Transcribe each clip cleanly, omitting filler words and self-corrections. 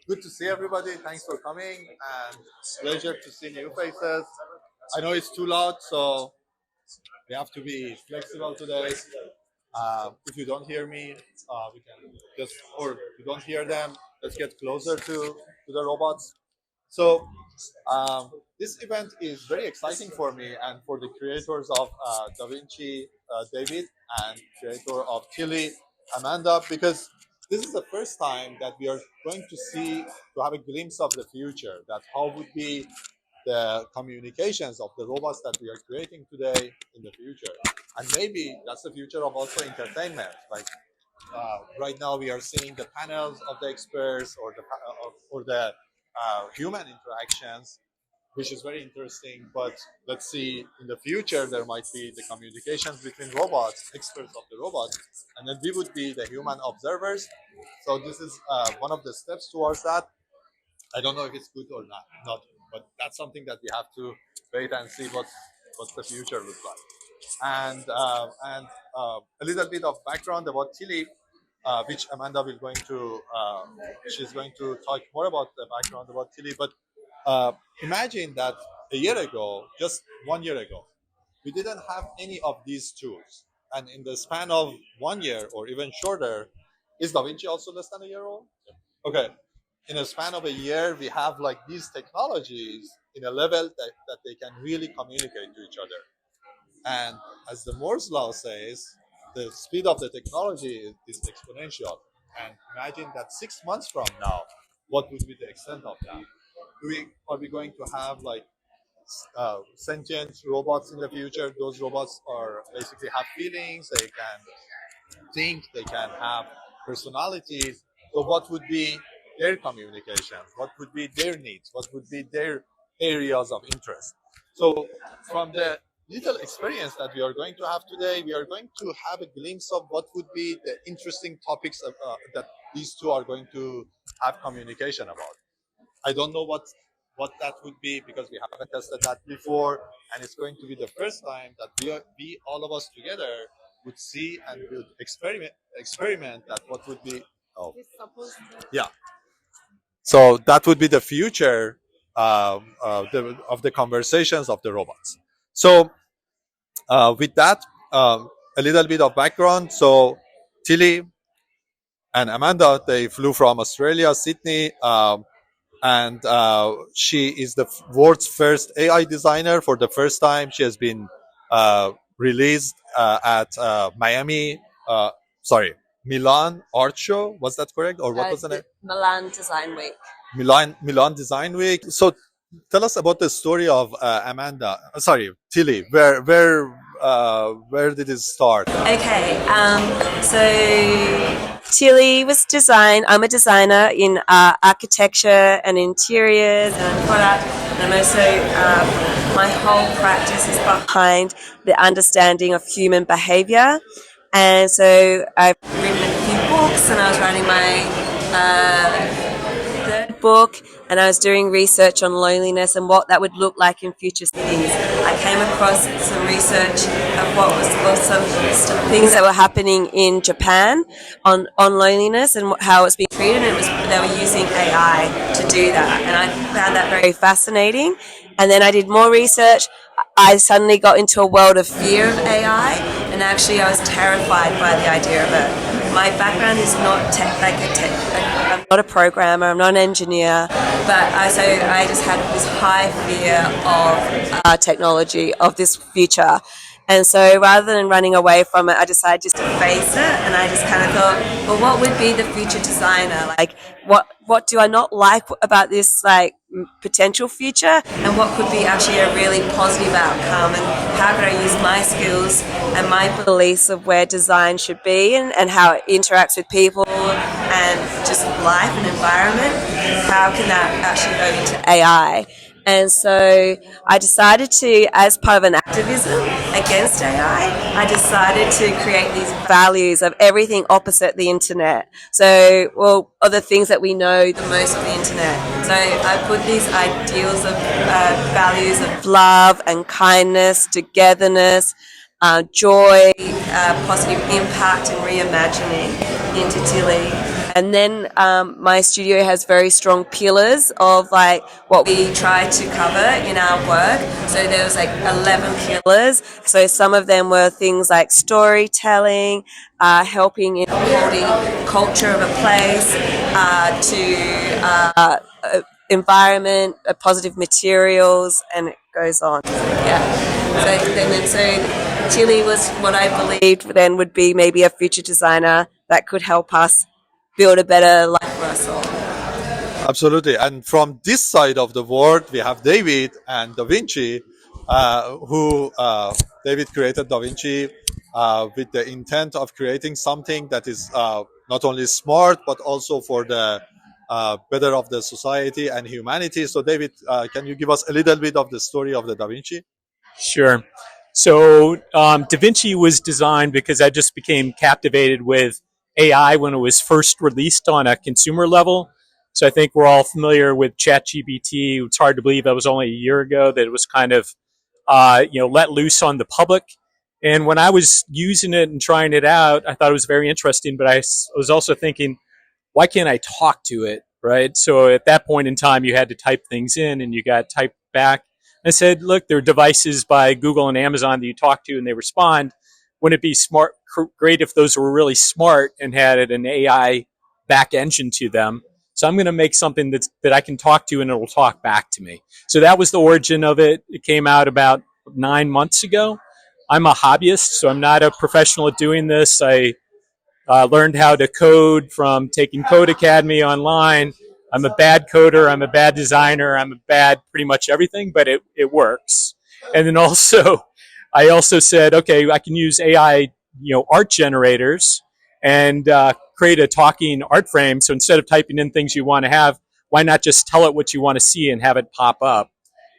good to see everybody. Thanks for coming, and pleasure to see new faces. I know it's too loud, so we have to be flexible today. If you don't hear me, we can just, or if you don't hear them, let's get closer to the robots. So this event is very exciting for me and for the creators of DaVinci, David, and creator of Tilly, Amanda, because this is the first time that we are going to have a glimpse of the future, that how would be the communications of the robots that we are creating today in the future. And maybe that's the future of also entertainment. Like right now we are seeing the panels of the experts or the human interactions, which is very interesting. But let's see, in the future there might be the communications between robots, experts of the robots, and then we would be the human observers. So this is one of the steps towards that. I don't know if it's good or not, but that's something that we have to wait and see what the future looks like. And a little bit of background about Tilly, which Amanda will going to she's going to talk more about the background about Tilly. But imagine that a year ago, just 1 year ago, we didn't have any of these tools, and in the span of 1 year or even shorter, is DaVinci also less than a year old? Okay, in a span of a year, we have like these technologies in a level that they can really communicate to each other. And as the Moore's law says, the speed of the technology is exponential. And imagine that 6 months from now, what would be the extent of that? Are we going to have like sentient robots in the future? Those robots are basically have feelings, they can think, they can have personalities. So what would be their communications? What would be their needs? What would be their areas of interest? So from the little experience that we are going to have today, we are going to have a glimpse of what would be the interesting topics that these two are going to have communication about. I don't know what that would be because we haven't tested that before, and it's going to be the first time that we all of us together would see and would experiment that what would be. Oh, yeah. So that would be the future of the conversations of the robots. So with that, a little bit of background. So Tilly and Amanda, they flew from Australia, Sydney, and she is the world's first AI designer. For the first time, she has been released at Milan Art Show. Was that correct, or what was the name? Milan Design Week. Milan Design Week. So tell us about the story of Tilly. Where did it start? Okay, so Tilly was designed. I'm a designer in architecture and interiors and product, and I'm also my whole practice is behind the understanding of human behavior. And so I've written a few books, and I was writing my third book, and I was doing research on loneliness and what that would look like in future cities. I came across some research of what was some things that were happening in Japan on loneliness and how it's being treated, and they were using AI to do that, and I found that very fascinating. And then I did more research. I suddenly got into a world of fear of AI, and actually I was terrified by the idea of it. My background is not I'm not a programmer, I'm not an engineer, but I just had this high fear of technology, of this future. And so rather than running away from it, I decided just to face it, and I just kind of thought, well, what would be the future designer? Like, what do I not like about this, like, potential future, and what could be actually a really positive outcome, and how could I use my skills and my beliefs of where design should be, and how it interacts with people and just life and environment, how can that actually go into AI? And so I decided to, as part of an activism against AI, I decided to create these values of everything opposite the internet. So, well, are the things that we know the most of the internet. So I put these ideals of values of love and kindness, togetherness, joy, positive impact and reimagining into Tilly. And then my studio has very strong pillars of like what we try to cover in our work. So there was like 11 pillars. So some of them were things like storytelling, helping in holding culture of a place, to environment, positive materials, and it goes on. Yeah. So Tilly was what I believed then would be maybe a future designer that could help us build a better life for us all. Absolutely. And from this side of the world, we have David and DaVinci, who David created DaVinci with the intent of creating something that is not only smart, but also for the better of the society and humanity. So, David, can you give us a little bit of the story of the DaVinci? Sure. So DaVinci was designed because I just became captivated with AI when it was first released on a consumer level. So I think we're all familiar with ChatGPT. It's hard to believe that was only a year ago that it was kind of let loose on the public. And when I was using it and trying it out, I thought it was very interesting. But I was also thinking, why can't I talk to it, right? So at that point in time, you had to type things in and you got typed back. I said, look, there are devices by Google and Amazon that you talk to and they respond. Wouldn't it be great if those were really smart and had an AI back engine to them? So I'm going to make something that I can talk to and it will talk back to me. So that was the origin of it. It came out about 9 months ago. I'm a hobbyist, so I'm not a professional at doing this. I learned how to code from taking Code Academy online. I'm a bad coder. I'm a bad designer. I'm a bad pretty much everything, but it works. And then also, I also said, okay, I can use AI, art generators and create a talking art frame. So instead of typing in things you want to have, why not just tell it what you want to see and have it pop up?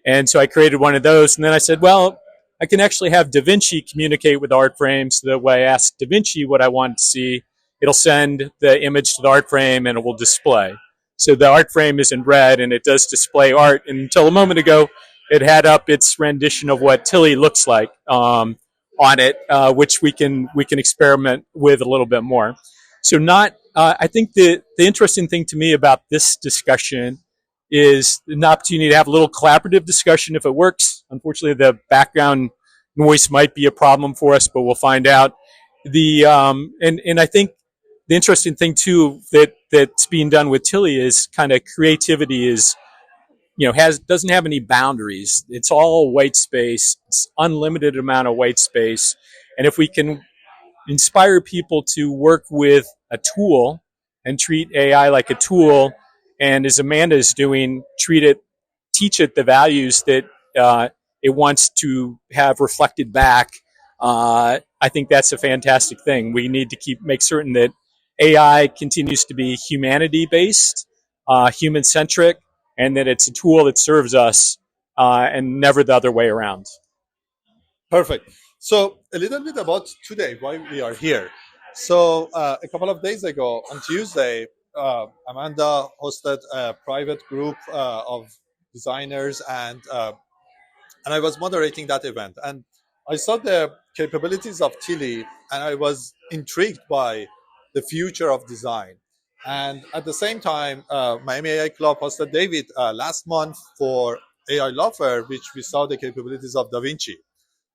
And so I created one of those. And then I said, well, I can actually have DaVinci communicate with art frames. So that way I ask DaVinci what I want to see. It'll send the image to the art frame and it will display. So the art frame is in red and it does display art. And until a moment ago, it had up its rendition of what Tilly looks like on it, which we can experiment with a little bit more. So I think the interesting thing to me about this discussion is an opportunity to have a little collaborative discussion if it works. Unfortunately, the background noise might be a problem for us, but we'll find out. And I think the interesting thing too that's being done with Tilly is kind of creativity is doesn't have any boundaries. It's all white space. It's unlimited amount of white space, and if we can inspire people to work with a tool and treat AI like a tool, and as Amanda is doing, teach it the values that it wants to have reflected back. I think that's a fantastic thing. We need to make certain that AI continues to be humanity based, human centric, and that it's a tool that serves us and never the other way around. Perfect. So a little bit about today, why we are here. So a couple of days ago, on Tuesday, Amanda hosted a private group of designers, and I was moderating that event. And I saw the capabilities of Tilly, and I was intrigued by the future of design. And at the same time, Miami AI Club hosted David last month for AI Lover, which we saw the capabilities of DaVinci.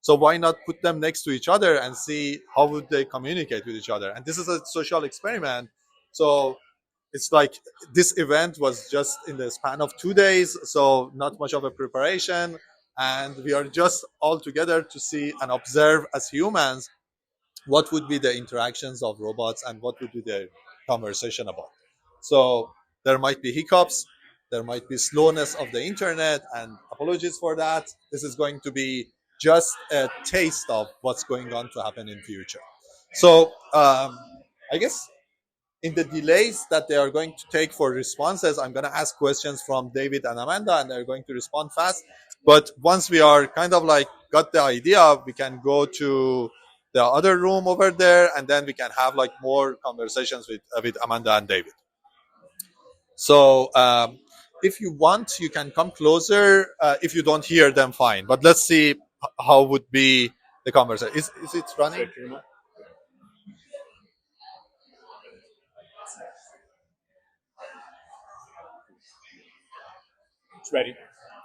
So why not put them next to each other and see how would they communicate with each other? And this is a social experiment. So it's like this event was just in the span of 2 days, so not much of a preparation. And we are just all together to see and observe as humans what would be the interactions of robots and what would be the conversation about. So there might be hiccups, there might be slowness of the internet, and apologies for that. This is going to be just a taste of what's going on to happen in future. So I guess in the delays that they are going to take for responses, I'm going to ask questions from David and Amanda, and they're going to respond fast. But once we are kind of like got the idea, we can go to the other room over there, and then we can have like more conversations with Amanda and David. So if you want, you can come closer. If you don't hear them, fine. But let's see how would be the conversation. Is it running? It's ready.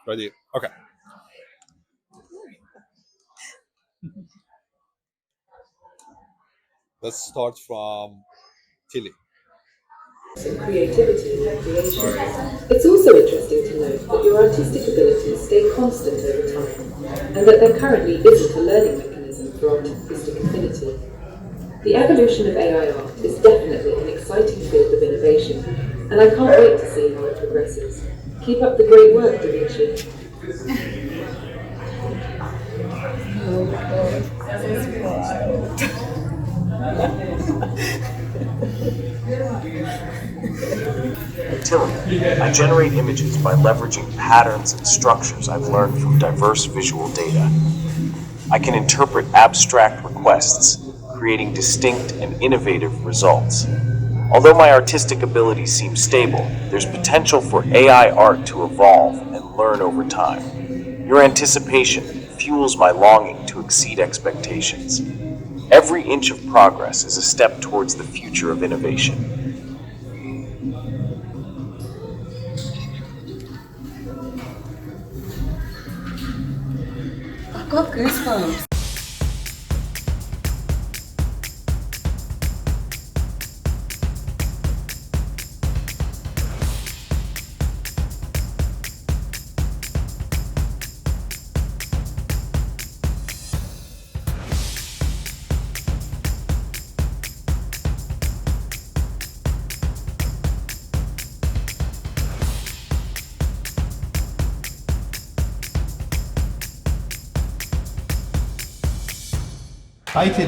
Ready? Okay. Let's start from Tilly. And creativity in their creation. It's also interesting to note that your artistic abilities stay constant over time, and that there currently isn't a learning mechanism for artistic affinity. The evolution of AI art is definitely an exciting field of innovation, and I can't wait to see how it progresses. Keep up the great work, DaVinci. Utility. I generate images by leveraging patterns and structures I've learned from diverse visual data. I can interpret abstract requests, creating distinct and innovative results. Although my artistic abilities seem stable, there's potential for AI art to evolve and learn over time. Your anticipation fuels my longing to exceed expectations. Every inch of progress is a step towards the future of innovation. I've got goosebumps. Hi, Tilly.